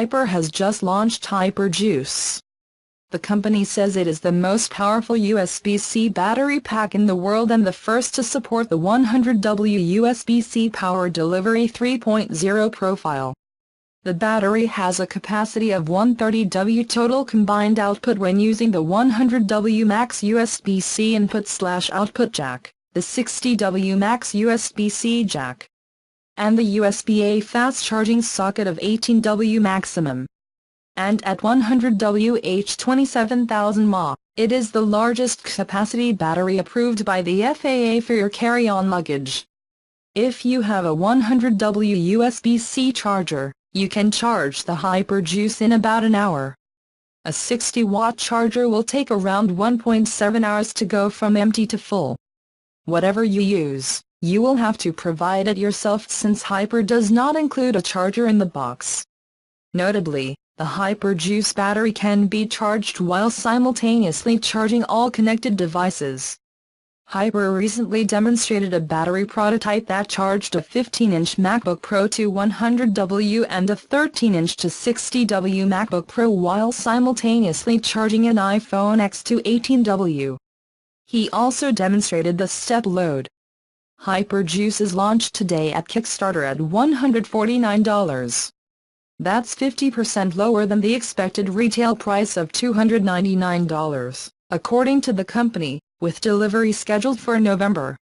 Hyper has just launched HyperJuice. The company says it is the most powerful USB-C battery pack in the world and the first to support the 100W USB-C power delivery 3.0 profile. The battery has a capacity of 130W total combined output when using the 100W max USB-C input/output jack, the 60W max USB-C jack, and the USB-A fast charging socket of 18W maximum. And at 100W H27,000 mAh, it is the largest capacity battery approved by the FAA for your carry-on luggage. If you have a 100W USB-C charger, you can charge the HyperJuice in about an hour. A 60-watt charger will take around 1.7 hours to go from empty to full. Whatever you use, you will have to provide it yourself since Hyper does not include a charger in the box. Notably, the HyperJuice battery can be charged while simultaneously charging all connected devices. Hyper recently demonstrated a battery prototype that charged a 15-inch MacBook Pro to 100W and a 13-inch to 60W MacBook Pro while simultaneously charging an iPhone X to 18W. He also demonstrated the step load. HyperJuice is launched today at Kickstarter at $149. That's 50% lower than the expected retail price of $299, according to the company, with delivery scheduled for November.